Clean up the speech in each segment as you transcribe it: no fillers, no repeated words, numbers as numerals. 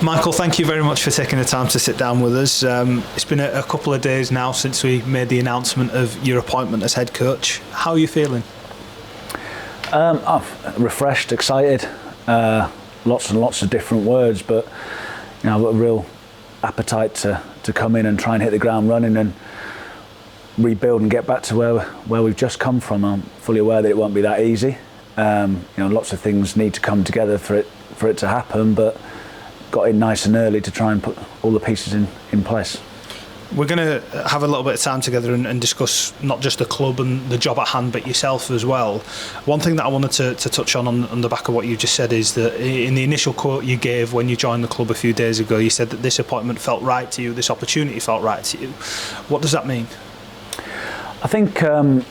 Michael, thank you very much for taking the time to sit down with us. It's been a couple of days now since we made the announcement of your appointment as head coach. How are you feeling? I'm refreshed, excited, lots and lots of different words, but I've got a real appetite to come in and try and hit the ground running and rebuild and get back to where we've just come from. I'm fully aware that it won't be that easy. Lots of things need to come together for it to happen, but got in nice and early to try and put all the pieces in place. We're going to have a little bit of time together and discuss not just the club and the job at hand, but yourself as well. One thing that I wanted to touch on the back of what you just said is that in the initial quote you gave when you joined the club a few days ago, you said that this appointment felt right to you, this opportunity felt right to you. What does that mean? I think the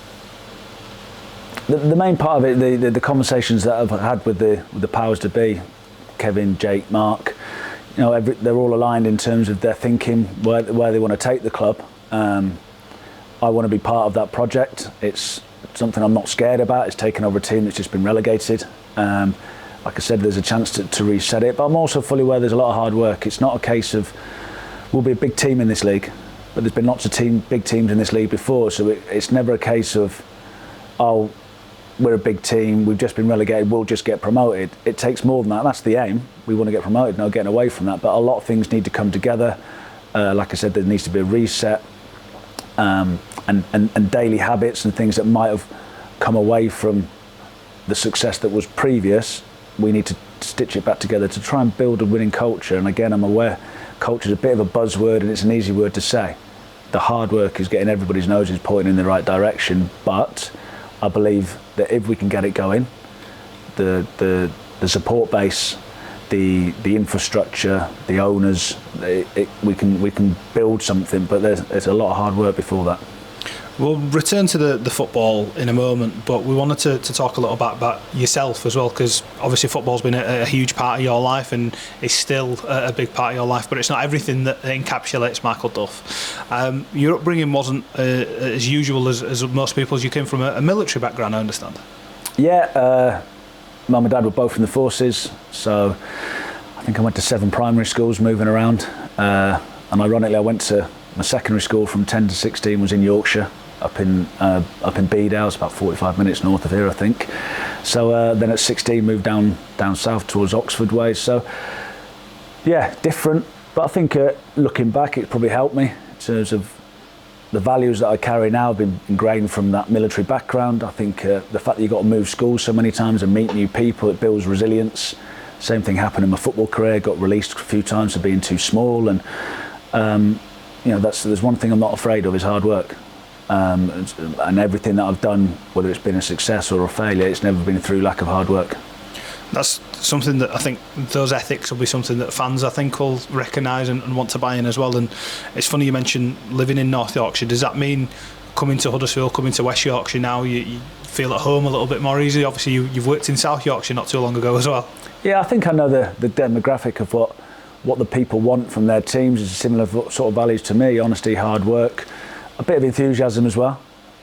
main part of it, the conversations that I've had with the powers to be, Kevin, Jake, Mark, they're all aligned in terms of their thinking, where they want to take the club. I want to be part of that project. It's something I'm not scared about. It's taken over a team that's just been relegated. Like I said, there's a chance to reset it, but I'm also fully aware there's a lot of hard work. It's not a case of we'll be a big team in this league, but there's been lots of big teams in this league before, so it's never a case of, oh, we're a big team, we've just been relegated, we'll just get promoted. It takes more than that. That's the aim. We want to get promoted, no getting away from that. But a lot of things need to come together. Like I said, there needs to be a reset and daily habits and things that might have come away from the success that was previous. We need to stitch it back together to try and build a winning culture. And again, I'm aware culture is a bit of a buzzword and it's an easy word to say. The hard work is getting everybody's noses pointing in the right direction, but I believe that if we can get it going, the support base, the infrastructure, the owners, we can build something. But there's a lot of hard work before that. We'll return to the football in a moment, but we wanted to talk a little bit about yourself as well, because obviously football's been a huge part of your life and is still a big part of your life, but it's not everything that encapsulates Michael Duff. Your upbringing wasn't as usual as most people's. You came from a military background, I understand. Yeah, Mum and Dad were both in the forces, so I think I went to 7 primary schools moving around, and ironically I went to my secondary school from 10 to 16 was in Yorkshire, up in Bedale. It's about 45 minutes north of here, I think. So then at 16 moved down south towards Oxford way. So yeah, different. But I think looking back, it probably helped me in terms of the values that I carry now have been ingrained from that military background. I think the fact that you've got to move schools so many times and meet new people, it builds resilience. Same thing happened in my football career. Got released a few times for being too small, and there's one thing I'm not afraid of is hard work. And everything that I've done, whether it's been a success or a failure, it's never been through lack of hard work. That's something that I think those ethics will be something that fans, I think, will recognise and want to buy in as well. And it's funny you mentioned living in North Yorkshire. Does that mean coming to Huddersfield, coming to West Yorkshire now, you feel at home a little bit more easily? Obviously you've worked in South Yorkshire not too long ago as well. Yeah, I think I know the demographic of what the people want from their teams. Is similar sort of values to me: honesty, hard work, a bit of enthusiasm as well.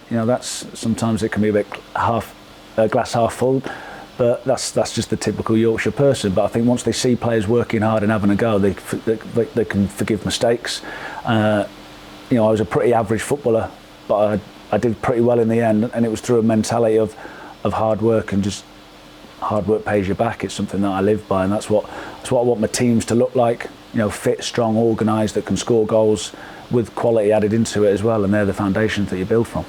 That's sometimes it can be a bit glass half full, but that's just the typical Yorkshire person. But I think once they see players working hard and having a go, they can forgive mistakes. I was a pretty average footballer, but I did pretty well in the end, and it was through a mentality of hard work, and just hard work pays you back. It's something that I live by, and that's what I want my teams to look like. Fit, strong, organised, that can score goals with quality added into it as well, and they're the foundations that you build from.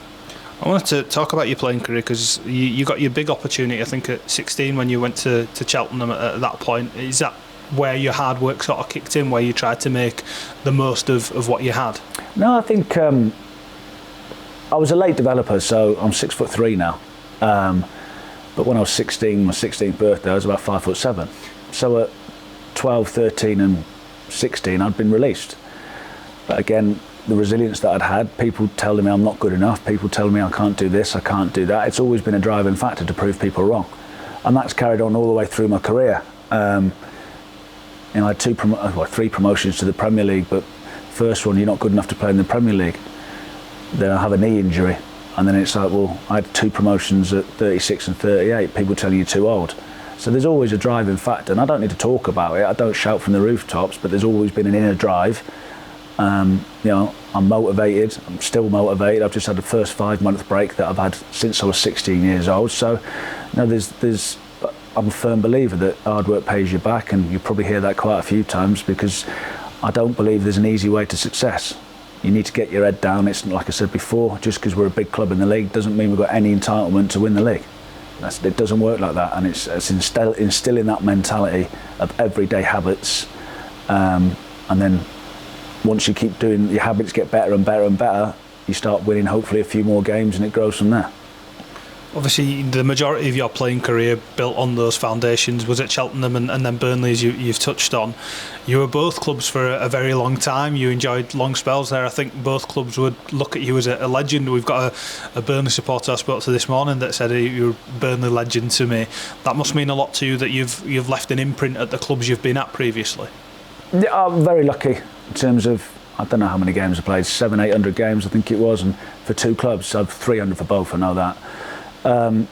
I wanted to talk about your playing career, because you got your big opportunity, I think, at 16 when you went to Cheltenham at that point. Is that where your hard work sort of kicked in, where you tried to make the most of what you had? No, I think I was a late developer, so I'm 6'3" now. But when I was 16, my 16th birthday, I was about 5'7". So at 12, 13 and 16, I'd been released. But again, the resilience that I'd had, people telling me I'm not good enough, people telling me I can't do this, I can't do that, it's always been a driving factor to prove people wrong. And that's carried on all the way through my career. I had 3 promotions to the Premier League, but first one, you're not good enough to play in the Premier League. Then I have a knee injury. And then it's like, well, I had 2 promotions at 36 and 38, people telling you too old. So there's always a driving factor, and I don't need to talk about it. I don't shout from the rooftops, but there's always been an inner drive. I'm motivated. I'm still motivated. I've just had the first 5-month break that I've had since I was 16 years old. So, I'm a firm believer that hard work pays you back, and you'll probably hear that quite a few times, because I don't believe there's an easy way to success. You need to get your head down. It's like I said before, just because we're a big club in the league doesn't mean we've got any entitlement to win the league. It doesn't work like that, and it's instilling that mentality of everyday habits, and then once you keep doing, your habits get better and better and better, you start winning hopefully a few more games, and it grows from there. Obviously, the majority of your playing career built on those foundations was at Cheltenham and then Burnley, as you've touched on. You were both clubs for a very long time. You enjoyed long spells there. I think both clubs would look at you as a legend. We've got a Burnley supporter I spoke to this morning that said you're a Burnley legend to me. That must mean a lot to you that you've left an imprint at the clubs you've been at previously. Yeah, I'm very lucky in terms of, I don't know how many games I played, 700-800 games I think it was, and for 2 clubs. I've 300 for both, I know that. I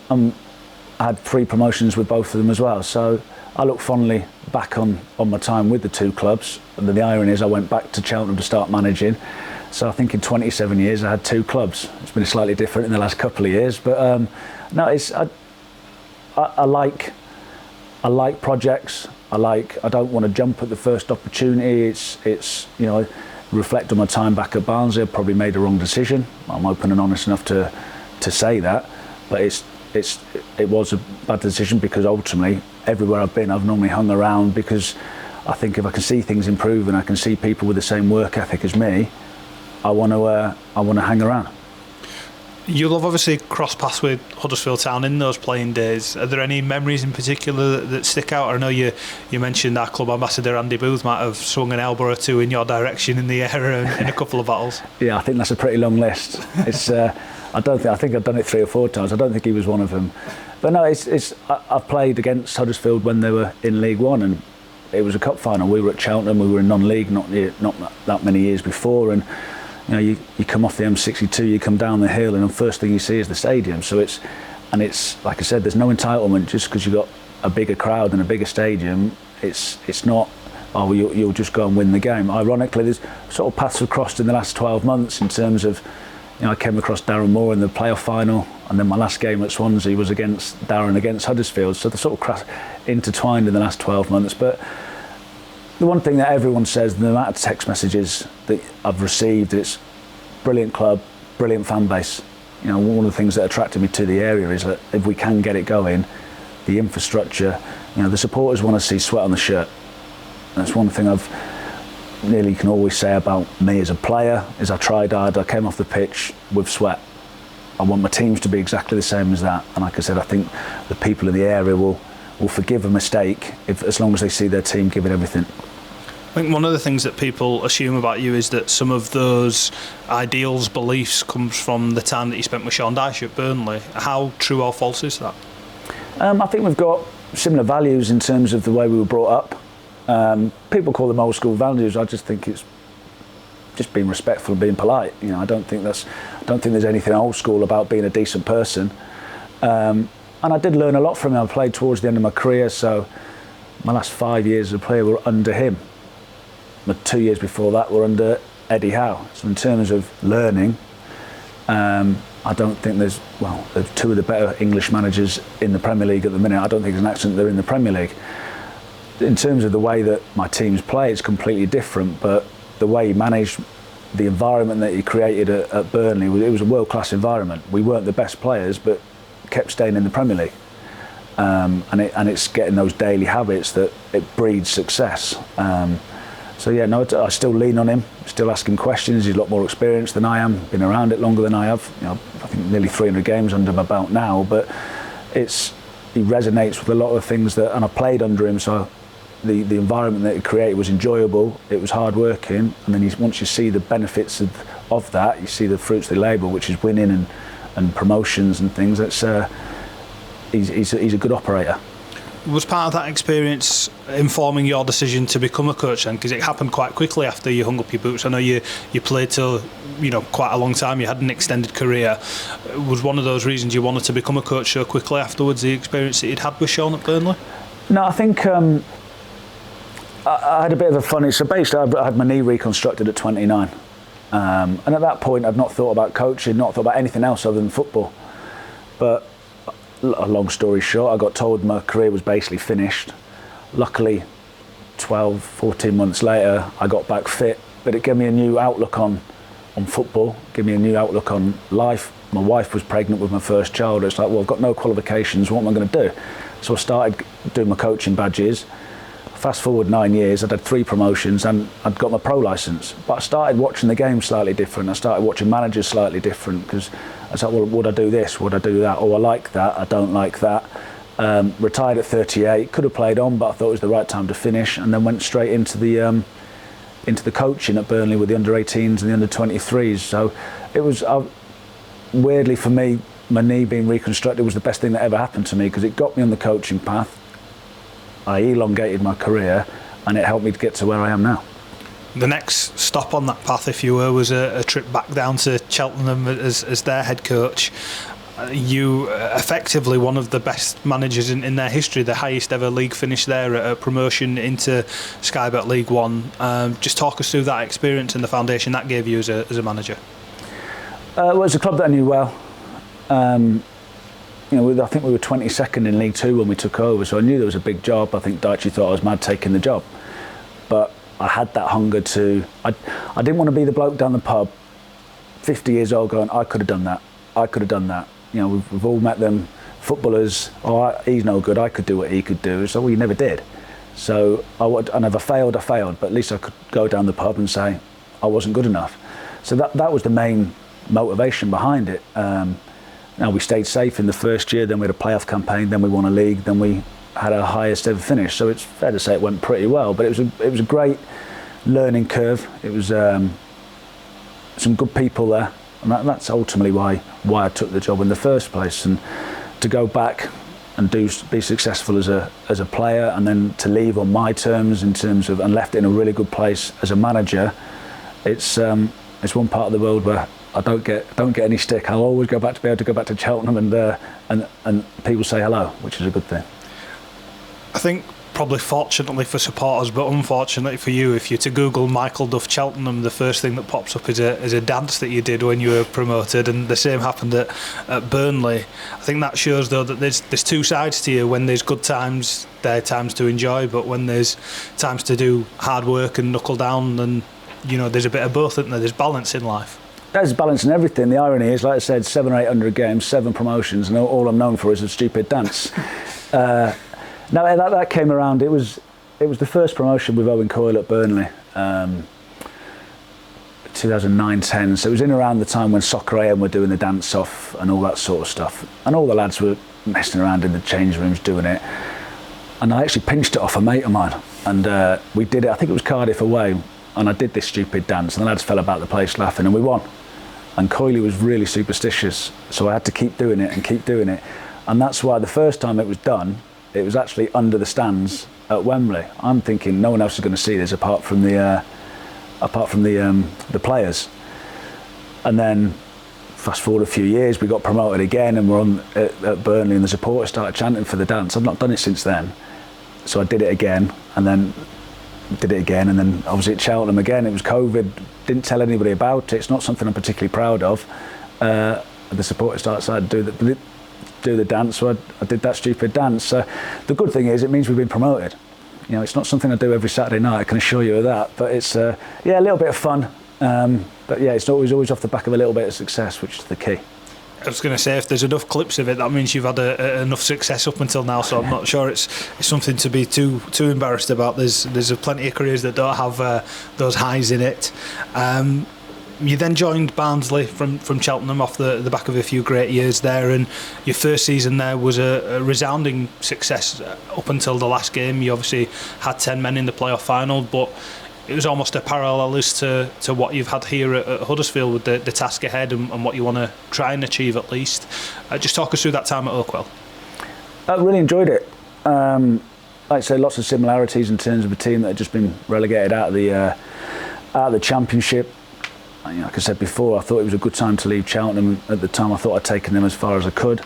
had 3 promotions with both of them as well, so I look fondly back on my time with the 2 clubs. And the irony is I went back to Cheltenham to start managing, so I think in 27 years I had 2 clubs. It's been slightly different in the last couple of years, but I like projects. I don't want to jump at the first opportunity. It's reflect on my time back at Barnsley, I probably made a wrong decision. I'm open and honest enough to say that. But it was a bad decision, because ultimately everywhere I've been I've normally hung around, because I think if I can see things improve and I can see people with the same work ethic as me, I want to hang around. You'll have obviously crossed paths with Huddersfield Town in those playing days. Are there any memories in particular that stick out? I know you mentioned our club ambassador Andy Booth might have swung an elbow or 2 in your direction in the air in a couple of battles. Yeah, I think that's a pretty long list. It's I think I've done it 3 or 4 times. I don't think he was one of them. But no, I've played against Huddersfield when they were in League One, and it was a cup final. We were at Cheltenham. We were in non-league not that many years before, and you come off the M62, you come down the hill, and the first thing you see is the stadium. So it's like I said, there's no entitlement just because you've got a bigger crowd and a bigger stadium. It's not, oh, you'll just go and win the game. Ironically, there's sort of paths have crossed in the last 12 months in terms of, I came across Darren Moore in the playoff final, and then my last game at Swansea was against Darren against Huddersfield. So they're sort of intertwined in the last 12 months. But the one thing that everyone says, the amount of text messages that I've received, it's brilliant club, brilliant fan base. One of the things that attracted me to the area is that if we can get it going, the infrastructure, the supporters want to see sweat on the shirt. That's one thing I've nearly can always say about me as a player, is I tried hard, I came off the pitch with sweat. I want my teams to be exactly the same as that, and like I said, I think the people in the area will forgive a mistake as long as they see their team giving everything. I think one of the things that people assume about you is that some of those ideals, beliefs comes from the time that you spent with Sean Dyche at Burnley. How true or false is that? I think we've got similar values in terms of the way we were brought up. People call them old school values. I just think it's just being respectful and being polite. I don't think there's anything old school about being a decent person. And I did learn a lot from him. I played towards the end of my career, so my last 5 years as a player were under him. The 2 years before that were under Eddie Howe. So in terms of learning, I don't think they're 2 of the better English managers in the Premier League at the minute. I don't think it's an accident they're in the Premier League. In terms of the way that my teams play, it's completely different, but the way he managed the environment that he created at Burnley, it was a world-class environment. We weren't the best players, but kept staying in the Premier League. And it's getting those daily habits that it breeds success. I still lean on him, still asking questions. He's a lot more experienced than I am, been around it longer than I have. I think nearly 300 games under my belt now, but he resonates with a lot of the things and I played under him, so the environment that he created was enjoyable, it was hard working, and then once you see the benefits of that, you see the fruits they labour, which is winning and promotions and things. He's a good operator. Was part of that experience informing your decision to become a coach then? Because it happened quite quickly after you hung up your boots. I know you played till quite a long time. You had an extended career. Was one of those reasons you wanted to become a coach so quickly afterwards, the experience that you'd had with Sean at Burnley? No, I think I had a bit of a funny. So basically, I had my knee reconstructed at 29, and at that point, I'd not thought about coaching, not thought about anything else other than football. But a long story short, I got told my career was basically finished. Luckily, 12, 14 months later, I got back fit, but it gave me a new outlook on football, gave me a new outlook on life. My wife was pregnant with my first child. It's like, well, I've got no qualifications, what am I going to do? So I started doing my coaching badges. Fast forward 9 years, I'd had 3 promotions and I'd got my pro licence. But I started watching the game slightly different. I started watching managers slightly different because I was like, well, would I do this? Would I do that? Oh, I like that. I don't like that. Retired at 38. Could have played on, but I thought it was the right time to finish. And then went straight into the coaching at Burnley with the under-18s and the under-23s. So it was, weirdly for me, my knee being reconstructed was the best thing that ever happened to me because it got me on the coaching path. I elongated my career and it helped me to get to where I am now. The next stop on that path, if you were, was a trip back down to Cheltenham as their head coach. You effectively one of the best managers in their history, the highest ever league finish there, a promotion into Sky Bet League One. Just talk us through that experience and the foundation that gave you as a manager. Well, it's a club that I knew well. I think we were 22nd in League Two when we took over, so I knew there was a big job. I think Daichi thought I was mad taking the job, but I had that hunger to. I didn't want to be the bloke down the pub, 50 years old, going, I could have done that. I could have done that. We've all met them footballers. Oh, he's no good. I could do what he could do. So well, you never did. So I never failed. I failed, but at least I could go down the pub and say I wasn't good enough. So that was the main motivation behind it. Now we stayed safe in the first year, then we had a playoff campaign, then we won a league, then we had our highest ever finish. So it's fair to say it went pretty well, but it was a great learning curve. It was some good people there, and that's ultimately why I took the job in the first place. And to go back and be successful as a player, and then to leave on my terms and left it in a really good place as a manager. It's one part of the world where I don't get any stick. I'll always be able to go back to Cheltenham and people say hello, which is a good thing. I think probably fortunately for supporters, but unfortunately for you, if you're to Google Michael Duff Cheltenham, the first thing that pops up is a dance that you did when you were promoted, and the same happened at Burnley. I think that shows though that there's 2 sides to you. When there's good times, there are times to enjoy, but when there's times to do hard work and knuckle down, then there's a bit of both, isn't there? There's balance in life. There's balance in everything. The irony is, like I said, 700 or 800 games, 7 promotions, and all I'm known for is a stupid dance. No, that came around. It was the first promotion with Owen Coyle at Burnley, 2009-10. So it was in around the time when Soccer AM were doing the dance off and all that sort of stuff, and all the lads were messing around in the change rooms doing it. And I actually pinched it off a mate of mine, and we did it. I think it was Cardiff away, and I did this stupid dance, and the lads fell about the place laughing, and we won. And Coyley was really superstitious, so I had to keep doing it, and that's why the first time it was done, it was actually under the stands at Wembley. I'm thinking no one else is going to see this apart from the players. And then fast forward a few years, we got promoted again, and we're on at Burnley, and the supporters started chanting for the dance. I've not done it since then, so I did it again, and then obviously at Cheltenham again. It was COVID, didn't tell anybody about it. It's not something I'm particularly proud of. The supporters started to do the dance, so I did that stupid dance. The good thing is it means we've been promoted. It's not something I do every Saturday night, I can assure you of that, but it's a little bit of fun, but it's always off the back of a little bit of success, which is the key. I was going to say, if there's enough clips of it, that means you've had enough success up until now. So I'm not sure it's something to be too embarrassed about. There's plenty of careers that don't have those highs in it. You then joined Barnsley from Cheltenham off the back of a few great years there, and your first season there was a resounding success up until the last game. You obviously had 10 men in the playoff final, but it was almost a parallel as to what you've had here at Huddersfield with the task ahead and what you want to try and achieve at least. Just talk us through that time at Oakwell. I really enjoyed it. Like I say, lots of similarities in terms of a team that had just been relegated out of the Championship. Like I said before, I thought it was a good time to leave Cheltenham. At the time, I thought I'd taken them as far as I could.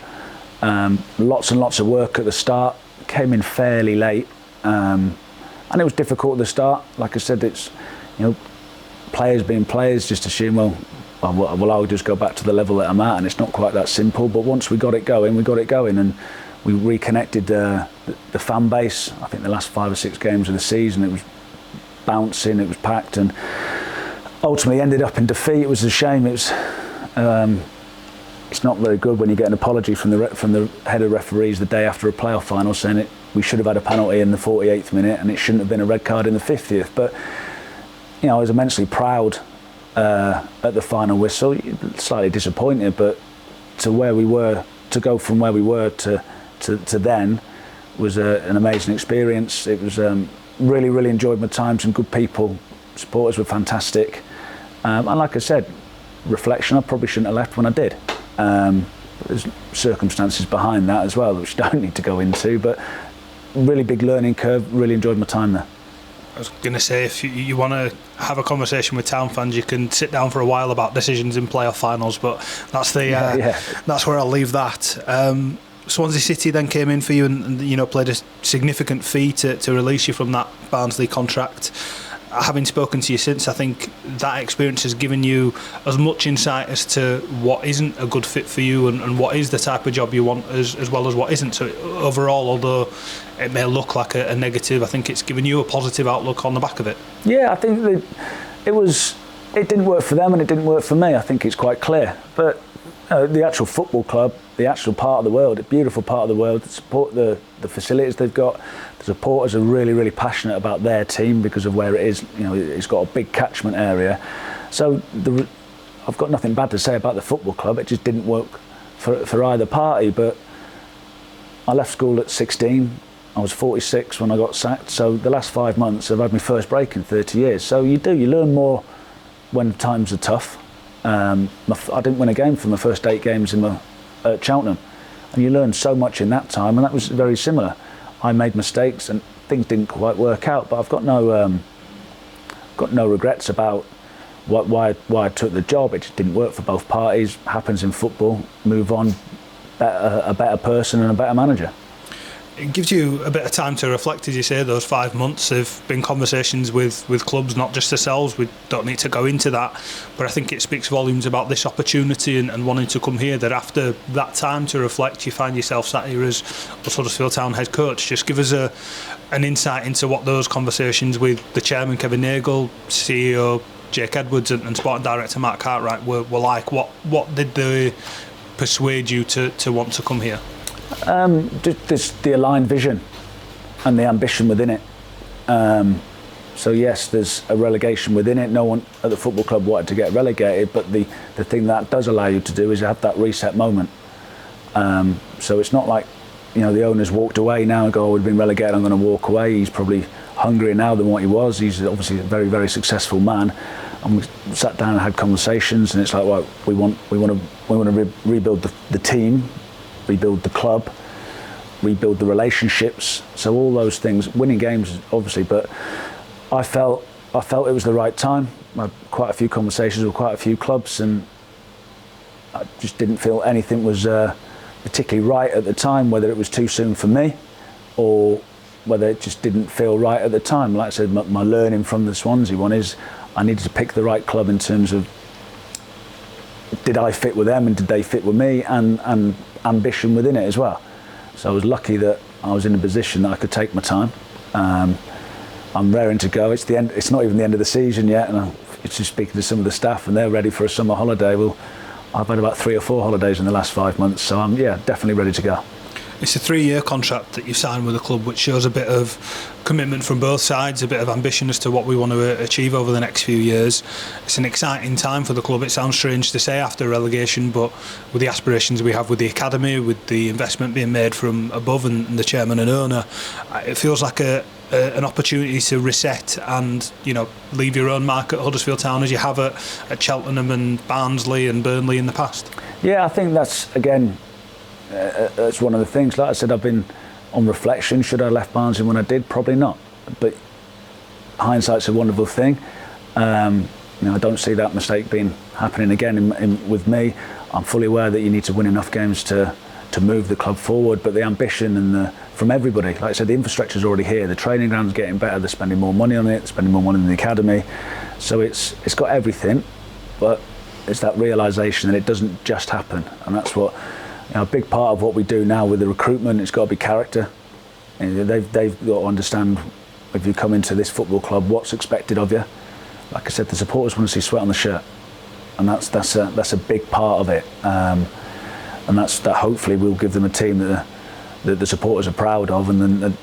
Lots and lots of work at the start. Came in fairly late, and it was difficult at the start. Like I said, it's players being players, just assume I'll just go back to the level that I'm at, and it's not quite that simple. But once we got it going, and we reconnected the fan base. I think the last 5 or 6 games of the season, it was bouncing, it was packed, and ultimately ended up in defeat. It was a shame. It's not very good when you get an apology from the head of referees the day after a playoff final saying we should have had a penalty in the 48th minute and it shouldn't have been a red card in the 50th. But I was immensely proud at the final whistle. Slightly disappointed, but to go from where we were to then was an amazing experience. It was really, really enjoyed my time. Some good people, supporters were fantastic, and like I said, reflection, I probably shouldn't have left when I did. There's circumstances behind that as well, which I don't need to go into, but really big learning curve. Really enjoyed my time there. I was going to say, if you want to have a conversation with Town fans, you can sit down for a while about decisions in playoff finals, but that's that's where I'll leave that. Swansea City then came in for you and played a significant fee to release you from that Barnsley contract. Having spoken to you since, I think that experience has given you as much insight as to what isn't a good fit for you and what is the type of job you want as well as what isn't. So overall, although it may look like a negative, I think it's given you a positive outlook on the back of it. Yeah, I think that it didn't work for them and it didn't work for me. I think it's quite clear. But the actual football club, the actual part of the world, a beautiful part of the world, the support, the facilities they've got, the supporters are really, really passionate about their team because of where it is. It's got a big catchment area. So I've got nothing bad to say about the football club. It just didn't work for either party. But I left school at 16. I was 46 when I got sacked. So the last 5 months I've had my first break in 30 years. So you learn more when times are tough. I didn't win a game for my first 8 games at Cheltenham, and you learn so much in that time, and that was very similar. I made mistakes and things didn't quite work out, but I've got no regrets about why I took the job. It just didn't work for both parties. Happens in football. Move on. A better person and a better manager. It gives you a bit of time to reflect, as you say. Those 5 months have been conversations with clubs, not just yourselves. We don't need to go into that, but I think it speaks volumes about this opportunity and wanting to come here, that after that time to reflect, you find yourself sat here as Huddersfield Town head coach. Just give us an insight into what those conversations with the chairman Kevin Nagle, CEO Jake Edwards and sporting director Mark Cartwright were like. What did they persuade you to want to come here? Just the aligned vision and the ambition within it. So yes, there's a relegation within it. No one at the football club wanted to get relegated, but the thing that does allow you to do is have that reset moment. So it's not like the owner's walked away now and go, we've been relegated, I'm going to walk away. He's probably hungrier now than what he was. He's obviously a very, very successful man. And we sat down and had conversations, and it's like, well, we want to rebuild the team, rebuild the club, rebuild the relationships. So all those things, winning games obviously, but I felt it was the right time. I had quite a few conversations with quite a few clubs, and I just didn't feel anything was particularly right at the time, whether it was too soon for me or whether it just didn't feel right at the time. Like I said, my learning from the Swansea one is I needed to pick the right club in terms of did I fit with them and did they fit with me, and ambition within it as well. So I was lucky that I was in a position that I could take my time. I'm raring to go. It's the end. It's not even the end of the season yet, and it's just speaking to some of the staff, and they're ready for a summer holiday. Well, I've had about 3 or 4 holidays in the last 5 months, so I'm definitely ready to go. It's a 3-year contract that you've signed with the club, which shows a bit of commitment from both sides, a bit of ambition as to what we want to achieve over the next few years. It's an exciting time for the club. It sounds strange to say after relegation, but with the aspirations we have with the academy, with the investment being made from above and the chairman and owner, it feels like an opportunity to reset and leave your own mark at Huddersfield Town as you have at Cheltenham and Barnsley and Burnley in the past. Yeah, I think that's again. That's one of the things. Like I said, I've been on reflection, should I have left Barnsley when I did? Probably not. But hindsight's a wonderful thing. I don't see that mistake happening again with me. I'm fully aware that you need to win enough games to move the club forward, but the ambition from everybody, like I said, the infrastructure's already here. The training ground's getting better. They're spending more money on it. They're spending more money in the academy. So it's got everything, but it's that realisation that it doesn't just happen, and that's what a big part of what we do now with the recruitment. It's got to be character. They've got to understand, if you come into this football club, what's expected of you. Like I said, the supporters want to see sweat on the shirt, and that's a big part of it. And that hopefully will give them a team that the supporters are proud of, and then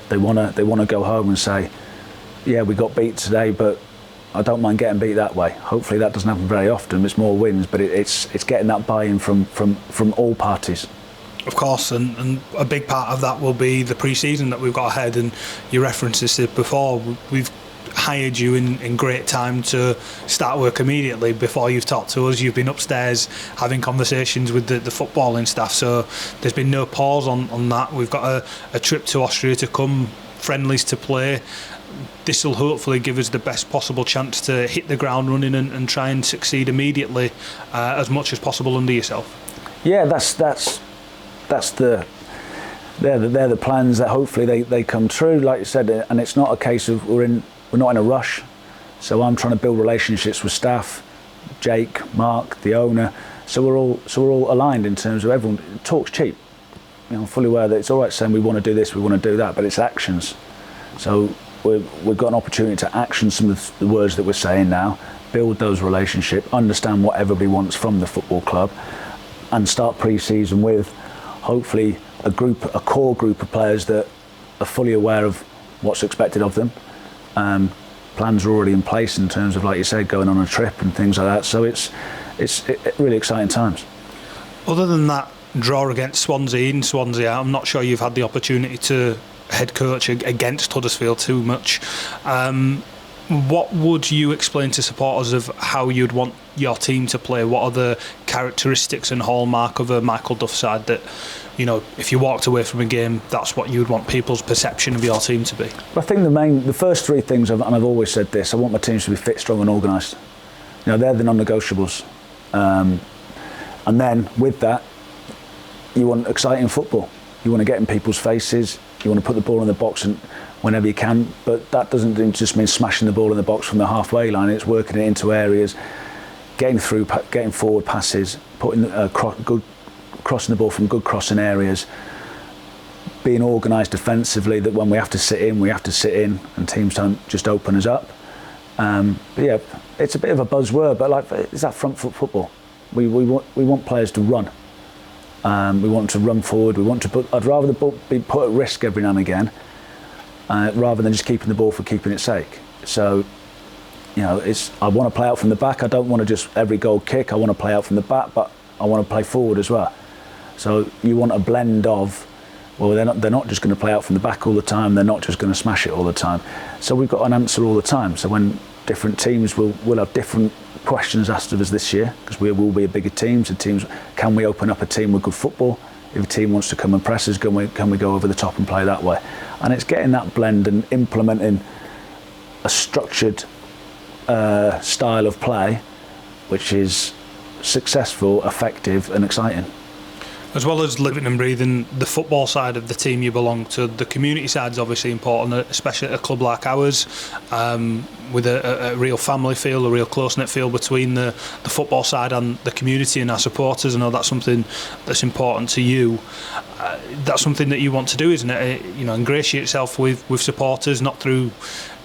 they want to go home and say, yeah, we got beat today, but I don't mind getting beat that way. Hopefully that doesn't happen very often. It's more wins, but it's getting that buy-in from all parties. Of course, and a big part of that will be the pre-season that we've got ahead, and you referenced this before. We've hired you in great time to start work immediately. Before you've talked to us, you've been upstairs having conversations with the footballing staff, so there's been no pause on that. We've got a trip to Austria to come, friendlies to play. This will hopefully give us the best possible chance to hit the ground running and try and succeed immediately as much as possible under yourself. Yeah, that's the they're the plans that hopefully they come true, like you said. And it's not a case of we're not in a rush. So I'm trying to build relationships with staff, Jake, Mark, the owner. So we're all aligned in terms of everyone talks cheap. I'm fully aware that it's all right saying we want to do this, we want to do that, but it's actions. So we've got an opportunity to action some of the words that we're saying now, build those relationships, understand what everybody wants from the football club, and start pre-season with hopefully a core group of players that are fully aware of what's expected of them. Plans are already in place in terms of, like you said, going on a trip and things like that. So it's really exciting times. Other than that draw against Swansea in Swansea, I'm not sure you've had the opportunity to head coach against Huddersfield too much. What would you explain to supporters of how you'd want your team to play? What are the characteristics and hallmark of a Michael Duff side that, if you walked away from a game, that's what you'd want people's perception of your team to be? I think the first three things, and I've always said this, I want my teams to be fit, strong and organised. They're the non-negotiables. And then with that, you want exciting football. You want to get in people's faces. You want to put the ball in the box and whenever you can, but that doesn't just mean smashing the ball in the box from the halfway line. It's working it into areas, getting forward passes, putting crossing the ball from good crossing areas, being organised defensively. That when we have to sit in, and teams don't just open us up. But yeah, it's a bit of a buzzword, but it's that front foot football. We want players to run. We want to run forward. I'd rather the ball be put at risk every now and again, rather than just keeping the ball for keeping its sake. So, I want to play out from the back. I don't want to just every goal kick. I want to play out from the back, but I want to play forward as well. So you want a blend of, well, they're not just going to play out from the back all the time. They're not just going to smash it all the time. So we've got an answer all the time. So when different teams will have different questions asked of us this year, because we will be a bigger team. So can we open up a team with good football? If a team wants to come and press us, can we go over the top and play that way? And it's getting that blend and implementing a structured style of play, which is successful, effective and exciting. As well as living and breathing the football side of the team you belong to, the community side is obviously important, especially at a club like ours, with a real family feel, a real close-knit feel between the football side and the community and our supporters. I know that's something that's important to you. That's something that you want to do, isn't it? Ingratiate yourself with supporters, not through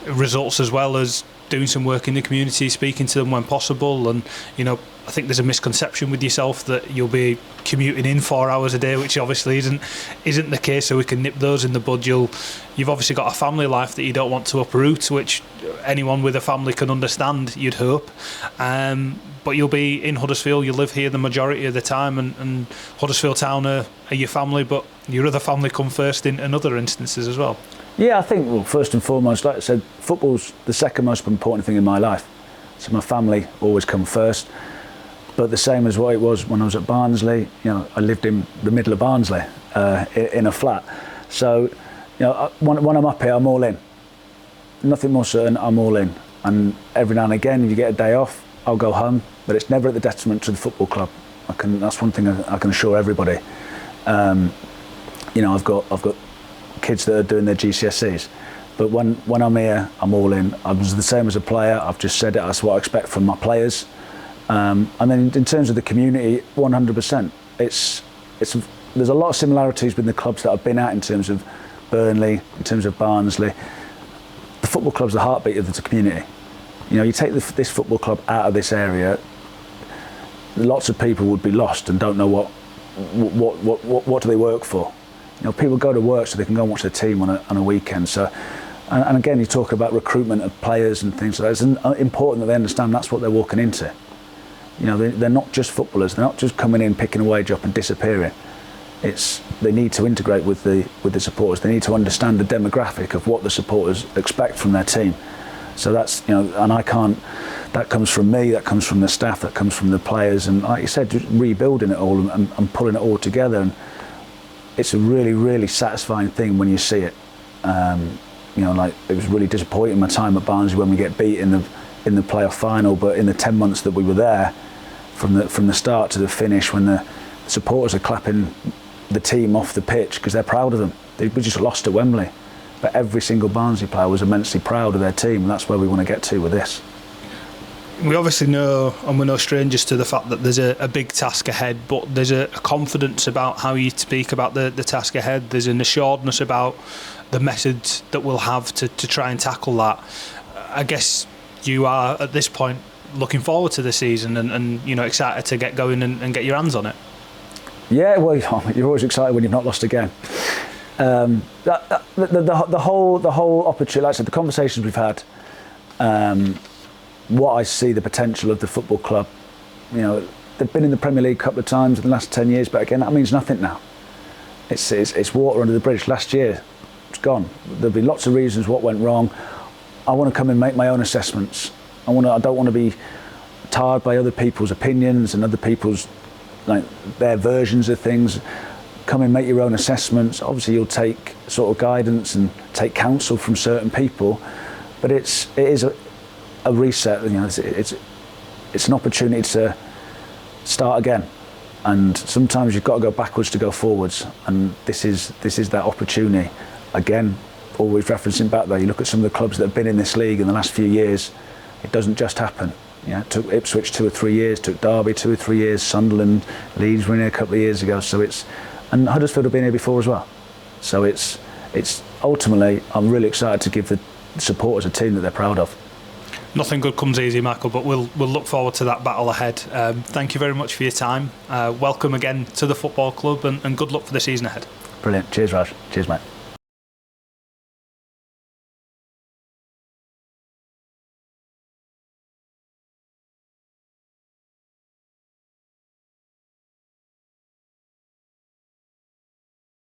results, as well as doing some work in the community, speaking to them when possible. And I think there's a misconception with yourself that you'll be commuting in 4 hours a day, which obviously isn't the case. So we can nip those in the bud. You've obviously got a family life that you don't want to uproot, which anyone with a family can understand, you'd hope. But you'll be in Huddersfield. You live here the majority of the time, and Huddersfield Town are your family, but your other family come first in other instances as well. Yeah, I think, well, first and foremost, like I said, football's the second most important thing in my life. So my family always come first. But the same as what it was when I was at Barnsley, I lived in the middle of Barnsley in a flat. So, when I'm up here, I'm all in. Nothing more certain, I'm all in. And every now and again, if you get a day off, I'll go home, but it's never at the detriment to the football club. That's one thing I can assure everybody. I've got kids that are doing their GCSEs, but when I'm here, I'm all in. I was the same as a player. I've just said it. That's what I expect from my players. And then in terms of the community, 100%. There's a lot of similarities with the clubs that I've been at in terms of Burnley, in terms of Barnsley. The football club's the heartbeat of the community. You take this football club out of this area, lots of people would be lost and don't know what do they work for. People go to work so they can go and watch their team on a weekend. So, and again, you talk about recruitment of players and things like that. It's important that they understand that's what they're walking into. They're not just footballers. They're not just coming in, picking a wage up and disappearing. They need to integrate with the supporters. They need to understand the demographic of what the supporters expect from their team. So that's, and I can't, that comes from me, that comes from the staff, that comes from the players, and like you said, just rebuilding it all and pulling it all together. And it's a really, really satisfying thing when you see it. It was really disappointing my time at Barnsley when we get beat in the playoff final, but in the 10 months that we were there, from the start to the finish, when the supporters are clapping the team off the pitch because they're proud of them. We just lost at Wembley. But every single Barnsley player was immensely proud of their team, and that's where we want to get to with this. We obviously know, and we're no strangers to the fact that there's a big task ahead, but there's a confidence about how you speak about the task ahead. There's an assuredness about the methods that we'll have to try and tackle that. I guess you are, at this point, looking forward to the season and excited to get going and get your hands on it. Yeah, well, you're always excited when you've not lost a game. The whole opportunity, like I said, the conversations we've had, what I see the potential of the football club. They've been in the Premier League a couple of times in the last 10 years, but again, that means nothing now. It's water under the bridge. Last year, it's gone. There'll be lots of reasons what went wrong. I want to come and make my own assessments. I don't want to be tarred by other people's opinions and other people's their versions of things. Come and make your own assessments. Obviously, you'll take sort of guidance and take counsel from certain people, but it is a reset. It's an opportunity to start again, and sometimes you've got to go backwards to go forwards, and this is that opportunity. Again, always referencing back there, you look at some of the clubs that have been in this league in the last few years. It doesn't just happen. It took Ipswich 2 or 3 years, took Derby 2 or 3 years, Sunderland, Leeds were in here a couple of years ago. So and Huddersfield have been here before as well. So it's ultimately, I'm really excited to give the supporters a team that they're proud of. Nothing good comes easy, Michael, but we'll look forward to that battle ahead. Thank you very much for your time. Welcome again to the football club, and good luck for the season ahead. Brilliant. Cheers, Raj. Cheers, mate.